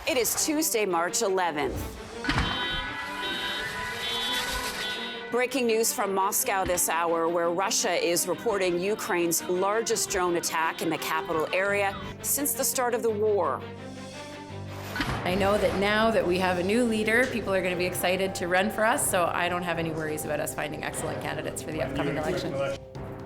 It is Tuesday, March 11th. Breaking news from Moscow this hour, where Russia is reporting Ukraine's largest drone attack in the capital area since the start of the war. I know that now that we have a new leader, people are going to be excited to run for us, so I don't have any worries about us finding excellent candidates for the upcoming election.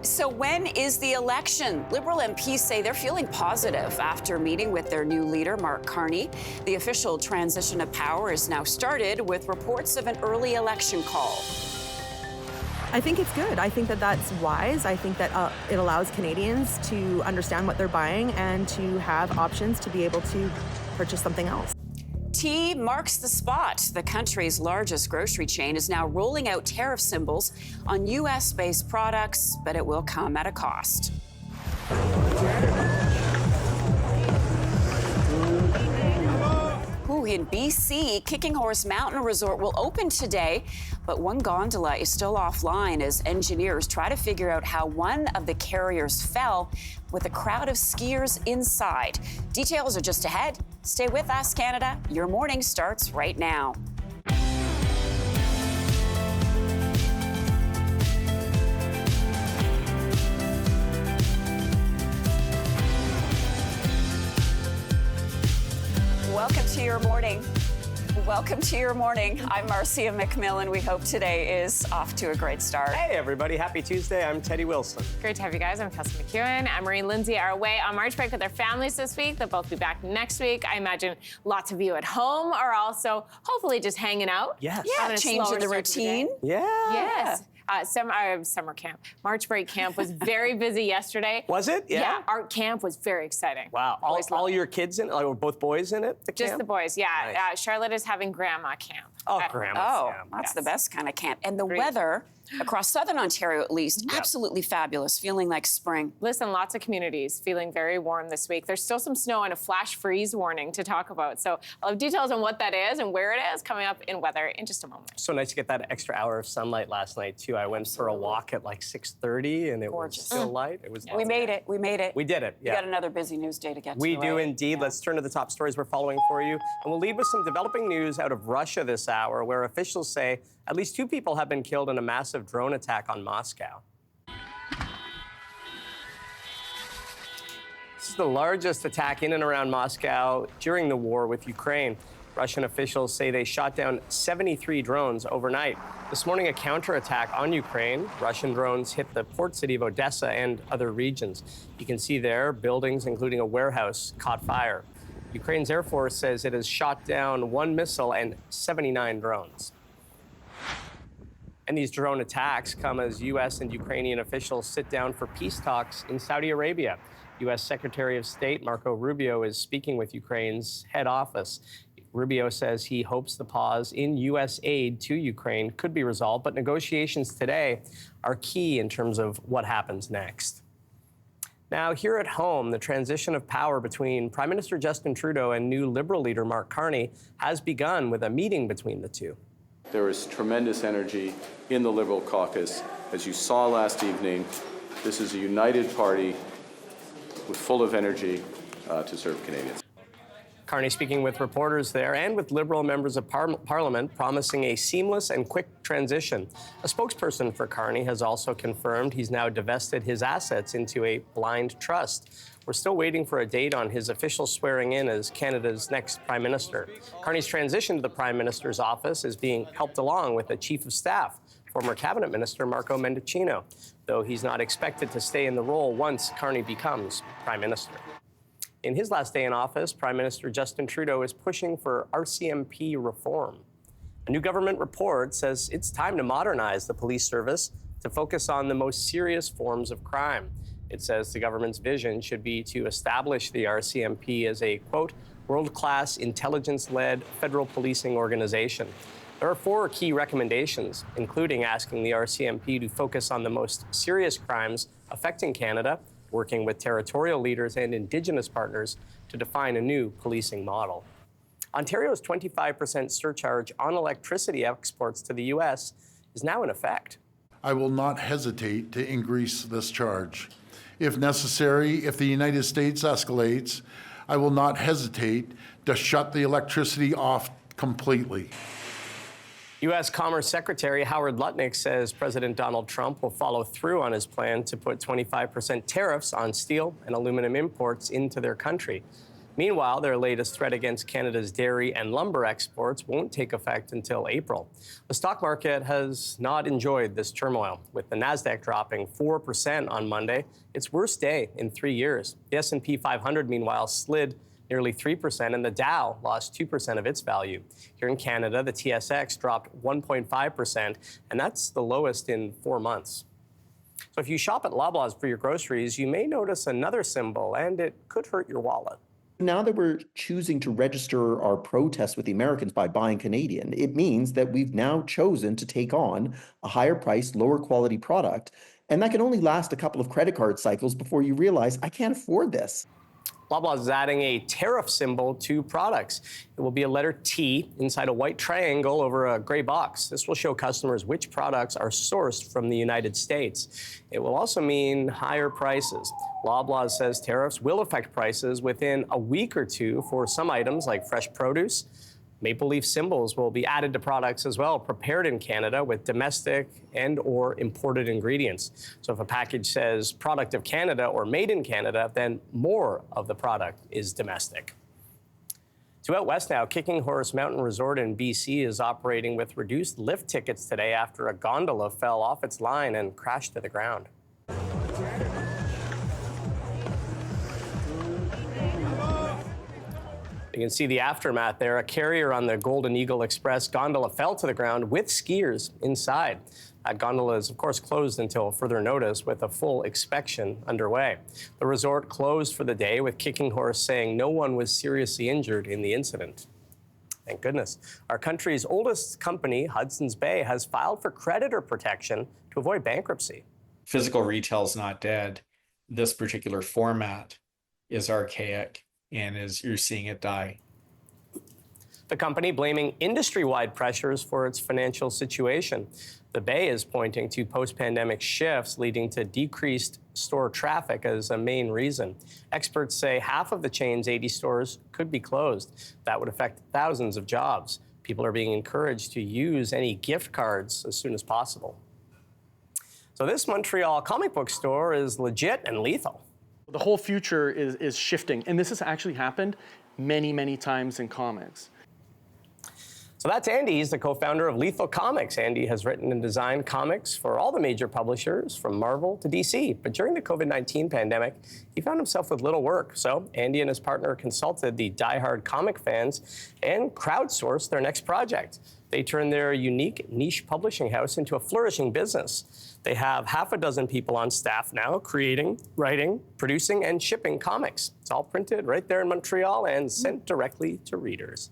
So when is the election? Liberal MPs say they're feeling positive after meeting with their new leader, Mark Carney. The official transition of power is now started with reports of an early election call. I think it's good. I think that that's wise. I think that it allows Canadians to understand what they're buying and to have options to be able to purchase something else. Tea marks the spot. The country's largest grocery chain is now rolling out tariff symbols on U.S.-based products, but it will come at a cost. In BC, Kicking Horse Mountain Resort will open today, but one gondola is still offline as engineers try to figure out how one of the carriers fell with a crowd of skiers inside. Details are just ahead. Stay with us, Canada. Your morning starts right now. Welcome to your morning. Welcome to your morning. I'm Marcia McMillan. We hope today is off to a great start. Hey, everybody. Happy Tuesday. I'm Teddy Wilson. Great to have you guys. I'm Kelsey McEwen. Anne-Marie and Lindsey are away on March break with their families this week. They'll both be back next week. I imagine lots of you at home are also hopefully just hanging out. Yes. Yeah, changing the routine. Yeah. Yes. Summer camp. March break camp was very busy yesterday. Was it? Yeah. Art camp was very exciting. Wow. All your kids in it? Like, were both boys in it? Just camp? the boys, yeah. Nice. Charlotte is having grandma camp. Oh, grandma. Oh, camp. that's Yes. the best kind of camp. And the Great. weather across southern Ontario, at least, absolutely fabulous, feeling like spring. Listen, lots of communities feeling very warm this week. There's still some snow and a flash freeze warning to talk about. So I'll have details on what that is and where it is coming up in weather in just a moment. So nice to get that extra hour of sunlight last night, too. I went for a walk at like 6:30, and it Gorgeous. was still light. It was We made it. We made it. We did it, We yeah. got another busy news day to get We to. do right? indeed. Yeah. Let's turn to the top stories we're following for you. And we'll lead with some developing news out of Russia this hour, where officials say at least 2 people have been killed in a massive drone attack on Moscow. This is the largest attack in and around Moscow during the war with Ukraine. Russian officials say they shot down 73 drones overnight. This morning, a counterattack on Ukraine. Russian drones hit the port city of Odessa and other regions. You can see there buildings, including a warehouse, caught fire. Ukraine's Air Force says it has shot down 1 missile and 79 drones. And these drone attacks come as U.S. and Ukrainian officials sit down for peace talks in Saudi Arabia. U.S. Secretary of State Marco Rubio is speaking with Ukraine's head office. Rubio says he hopes the pause in U.S. aid to Ukraine could be resolved, but negotiations today are key in terms of what happens next. Now, here at home, the transition of power between Prime Minister Justin Trudeau and new Liberal leader Mark Carney has begun with a meeting between the two. There is tremendous energy in the Liberal caucus. As you saw last evening, this is a united party with full of energy to serve Canadians. Carney speaking with reporters there and with Liberal members of Parliament promising a seamless and quick transition. A spokesperson for Carney has also confirmed he's now divested his assets into a blind trust. We're still waiting for a date on his official swearing in as Canada's next Prime Minister. Carney's transition to the Prime Minister's office is being helped along with a Chief of Staff, former Cabinet Minister Marco Mendicino, though he's not expected to stay in the role once Carney becomes Prime Minister. In his last day in office, Prime Minister Justin Trudeau is pushing for RCMP reform. A new government report says it's time to modernize the police service to focus on the most serious forms of crime. It says the government's vision should be to establish the RCMP as a, quote, world-class intelligence-led federal policing organization. There are 4 key recommendations, including asking the RCMP to focus on the most serious crimes affecting Canada, working with territorial leaders and Indigenous partners to define a new policing model. Ontario's 25% surcharge on electricity exports to the U.S. is now in effect. I will not hesitate to increase this charge. If necessary, if the United States escalates, I will not hesitate to shut the electricity off completely. U.S. Commerce Secretary Howard Lutnick says President Donald Trump will follow through on his plan to put 25% tariffs on steel and aluminum imports into their country. Meanwhile, their latest threat against Canada's dairy and lumber exports won't take effect until April. The stock market has not enjoyed this turmoil, with the Nasdaq dropping 4% on Monday, its worst day in 3 years. The S&P 500, meanwhile, slid nearly 3%, and the Dow lost 2% of its value. Here in Canada, the TSX dropped 1.5%, and that's the lowest in 4 months. So if you shop at Loblaws for your groceries, you may notice another symbol, and it could hurt your wallet. Now that we're choosing to register our protest with the Americans by buying Canadian, it means that we've now chosen to take on a higher priced, lower quality product. And that can only last a couple of credit card cycles before you realize, I can't afford this. Loblaws is adding a tariff symbol to products. It will be a letter T inside a white triangle over a gray box. This will show customers which products are sourced from the United States. It will also mean higher prices. Loblaws says tariffs will affect prices within a week or two for some items like fresh produce. Maple leaf symbols will be added to products as well, prepared in Canada with domestic and or imported ingredients. So if a package says product of Canada or made in Canada, then more of the product is domestic. To out west now, Kicking Horse Mountain Resort in BC is operating with reduced lift tickets today after a gondola fell off its line and crashed to the ground. You can see the aftermath there. A carrier on the Golden Eagle Express gondola fell to the ground with skiers inside. That gondola is, of course, closed until further notice with a full inspection underway. The resort closed for the day, with Kicking Horse saying no one was seriously injured in the incident. Thank goodness. Our country's oldest company, Hudson's Bay, has filed for creditor protection to avoid bankruptcy. Physical retail is not dead. This particular format is archaic, and you're seeing it die. The company blaming industry-wide pressures for its financial situation. The Bay is pointing to post-pandemic shifts leading to decreased store traffic as a main reason. Experts say half of the chain's 80 stores could be closed. That would affect thousands of jobs. People are being encouraged to use any gift cards as soon as possible. So this Montreal comic book store is legit and lethal. The whole future is shifting, and this has actually happened many, many times in comics. So that's Andy. He's the co-founder of Lethal Comics. Andy has written and designed comics for all the major publishers, from Marvel to DC. But during the COVID-19 pandemic, he found himself with little work. So Andy and his partner consulted the diehard comic fans and crowdsourced their next project. They turned their unique niche publishing house into a flourishing business. They have half a dozen people on staff now, creating, writing, producing, and shipping comics. It's all printed right there in Montreal and sent directly to readers.